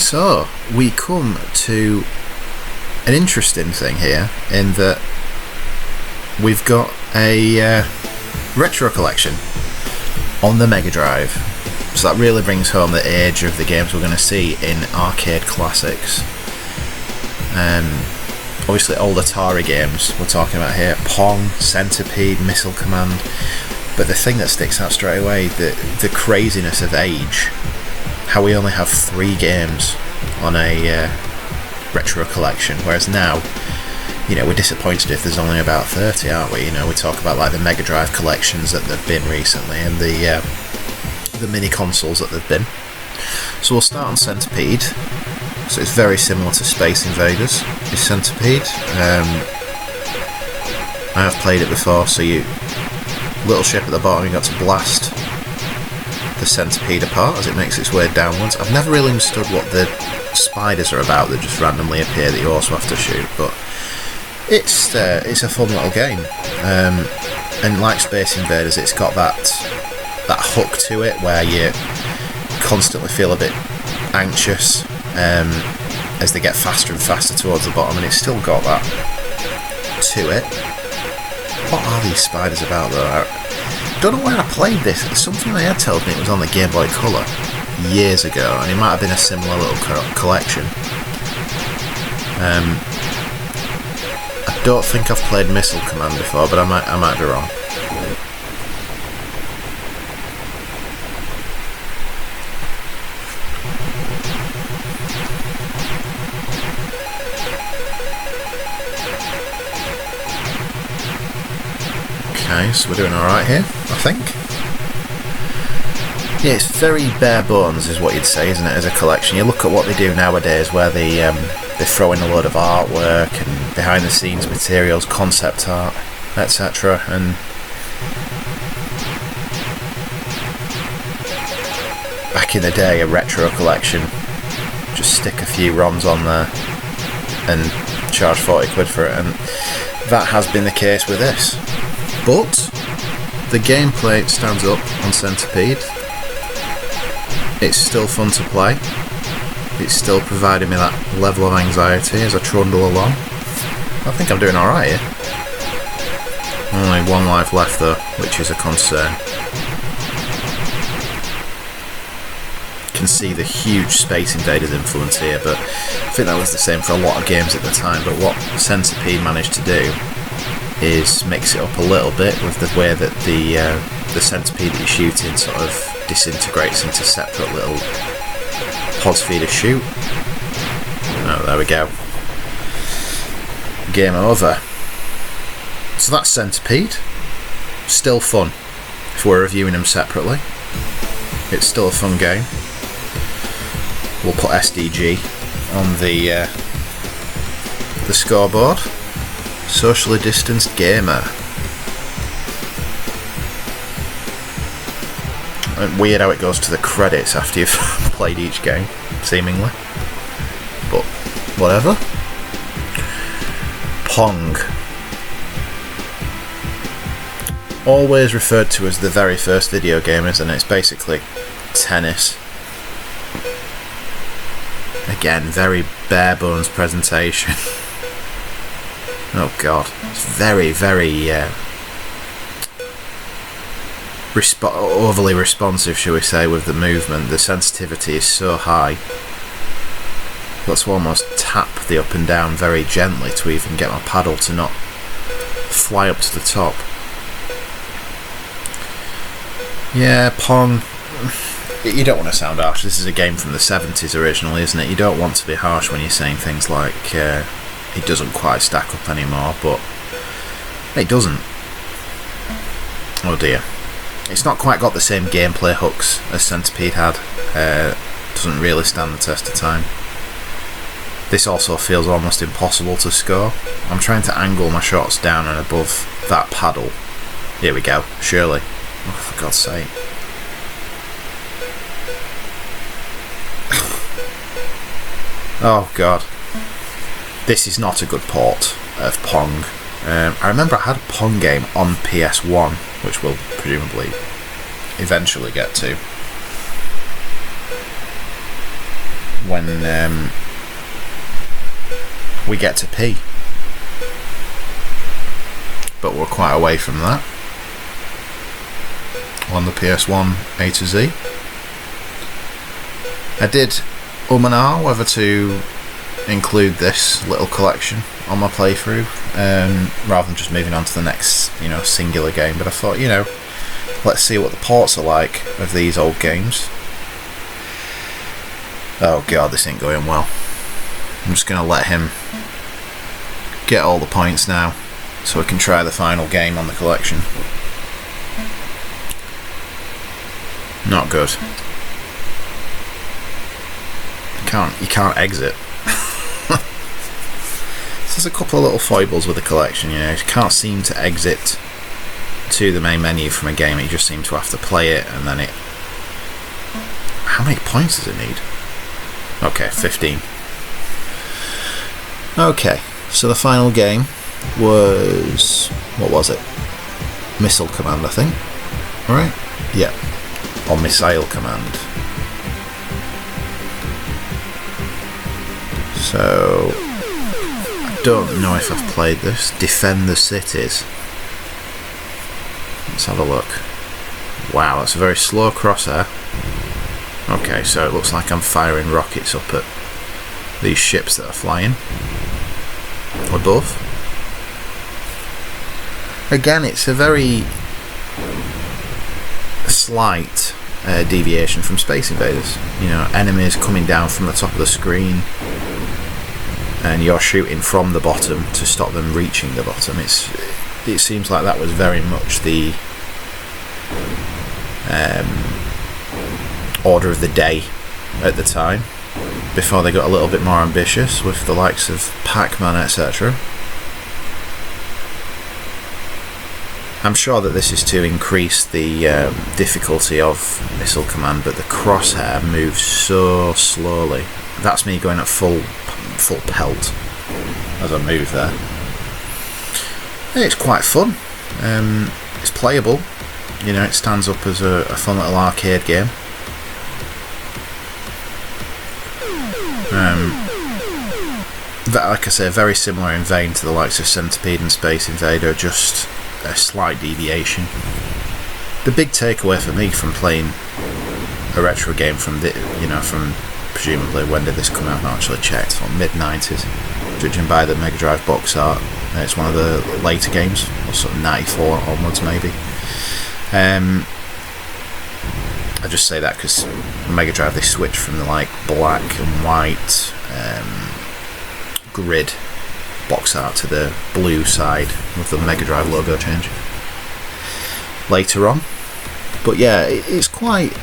So we come to an interesting thing here in that we've got a retro collection on the Mega Drive. So that really brings home the age of the games we're going to see in arcade classics. Obviously old Atari games we're talking about here, Pong, Centipede, Missile Command, but the thing that sticks out straight away, the craziness of age, how we only have 3 games on a retro collection, whereas now, you know, we're disappointed if there's only about 30, aren't we? You know, we talk about like the Mega Drive collections that there've been recently and the mini consoles that they've been. So we'll start on Centipede. So it's very similar to Space Invaders, is Centipede. I have played it before, so you little ship at the bottom, you got to blast the Centipede apart as it makes its way downwards. I've never really understood what the spiders are about that just randomly appear that you also have to shoot, but it's a fun little game. And like Space Invaders, it's got that hook to it where you constantly feel a bit anxious as they get faster and faster towards the bottom, and it's still got that to it. What are these spiders about though? I don't know where I played this. Something my head tells me it was on the Game Boy Color years ago, and it might have been a similar little collection. I don't think I've played Missile Command before, but I might be wrong. Okay, so we're doing alright here, I think. Yeah, it's very bare bones is what you'd say, isn't it, as a collection. You look at what they do nowadays where they throw in a load of artwork and behind the scenes materials, concept art, etc. And back in the day, a retro collection, just stick a few ROMs on there and charge 40 quid for it, and that has been the case with this. But the gameplay stands up on Centipede. It's still fun to play. It's still providing me that level of anxiety as I trundle along. I think I'm doing alright here. Only 1 life left though, which is a concern. You can see the huge Space Invaders influence here, but I think that was the same for a lot of games at the time. But what Centipede managed to do is mix it up a little bit with the way that the Centipede that you're shooting sort of disintegrates into separate little pods for you to shoot. Oh, there we go. Game over. So that's Centipede. Still fun if we're reviewing them separately. It's still a fun game. We'll put SDG on the scoreboard. Socially distanced gamer. Weird how it goes to the credits after you've played each game, seemingly. But whatever. Pong. Always referred to as the very first video game, isn't it? It's basically tennis. Again, very bare bones presentation. Oh god, it's very, very overly responsive, shall we say, with the movement. The sensitivity is so high. I've got to almost tap the up and down very gently to even get my paddle to not fly up to the top. Yeah, Pong. You don't want to sound harsh. This is a game from the 70s originally, isn't it? You don't want to be harsh when you're saying things like it doesn't quite stack up anymore, but it doesn't. Oh dear. It's not quite got the same gameplay hooks as Centipede had. Doesn't really stand the test of time. This also feels almost impossible to score. I'm trying to angle my shots down and above that paddle. Here we go, surely. Oh, for God's sake. Oh god. This is not a good port of Pong. I remember I had a Pong game on PS1, which we'll presumably eventually get to. when we get to P. But we're quite away from that on the PS1 A to Z. I did and ah whether to include this little collection on my playthrough rather than just moving on to the next, singular game, but I thought, let's see what the ports are like of these old games. Oh god, this ain't going well. I'm just going to let him get all the points now so we can try the final game on the collection. Not good. You can't exit. There's a couple of little foibles with the collection, you can't seem to exit to the main menu from a game. You just seem to have to play it, and then it... How many points does it need? Okay, 15. Okay, so the final game was... What was it? Missile Command, I think. Alright? Yeah. Or Missile Command. So... I don't know if I've played this. Defend the Cities. Let's have a look. Wow, that's a very slow crosshair. Okay, so it looks like I'm firing rockets up at these ships that are flying above. Again, it's a very slight deviation from Space Invaders. Enemies coming down from the top of the screen, and you're shooting from the bottom to stop them reaching the bottom. It seems like that was very much the order of the day at the time, before they got a little bit more ambitious with the likes of Pac-Man, etc. I'm sure that this is to increase the difficulty of Missile Command, but the crosshair moves so slowly. That's me going at full pelt as I move there. It's quite fun. It's playable. It stands up as a fun little arcade game. Like I say, very similar in vein to the likes of Centipede and Space Invader, just a slight deviation. The big takeaway for me from playing a retro game from from presumably, when did this come out? Not actually checked. mid-90s, judging by the Mega Drive box art. It's one of the later games, or sort of 94 onwards maybe. I just say that because Mega Drive, they switched from the black and white grid box art to the blue side with the Mega Drive logo change later on. But yeah, it's quite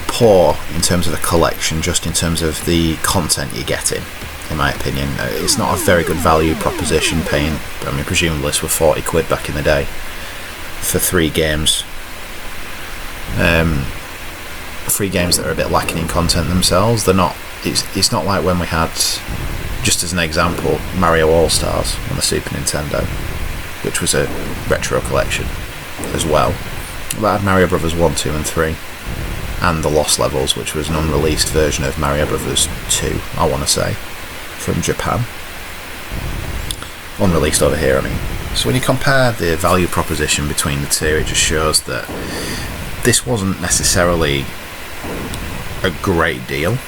poor in terms of the collection, just in terms of the content you're getting, in my opinion. It's not a very good value proposition, paying, presumably this were 40 quid back in the day for 3 games. 3 games that are a bit lacking in content themselves. They're not. It's not like when we had, just as an example, Mario All-Stars on the Super Nintendo, which was a retro collection as well. That had Mario Brothers 1, 2 and 3, and the Lost Levels, which was an unreleased version of Mario Brothers 2, I want to say, from Japan. Unreleased over here, So when you compare the value proposition between the two, it just shows that this wasn't necessarily a great deal.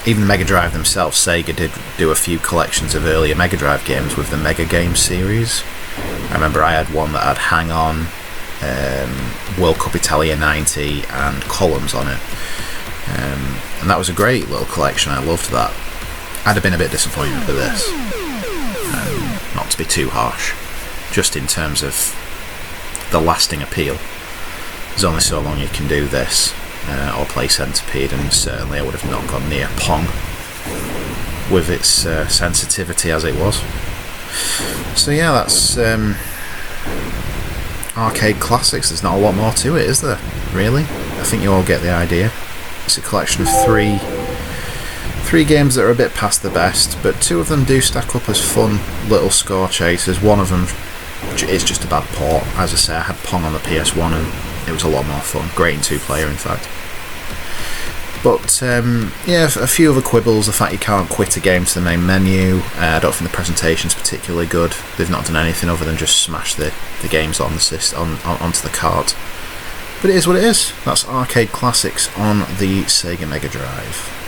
Even Mega Drive themselves, Sega did do a few collections of earlier Mega Drive games with the Mega Games series. I remember I had one that had Hang On, World Cup Italia 90 and Columns on it. And that was a great little collection, I loved that. I'd have been a bit disappointed with this. Not to be too harsh, just in terms of the lasting appeal. There's only so long you can do this, or play Centipede, and certainly I would have not gone near Pong with its sensitivity as it was. So yeah, that's arcade classics. There's not a lot more to it, is there? Really? I think you all get the idea. It's a collection of three games that are a bit past the best, but 2 of them do stack up as fun little score chasers. One of them is just a bad port. As I say, I had Pong on the PS1 and it was a lot more fun. Great in 2-player, in fact. But yeah, a few other quibbles. The fact you can't quit a game to the main menu. I don't think the presentation's particularly good. They've not done anything other than just smash the games on onto the cart. But it is what it is. That's arcade classics on the Sega Mega Drive.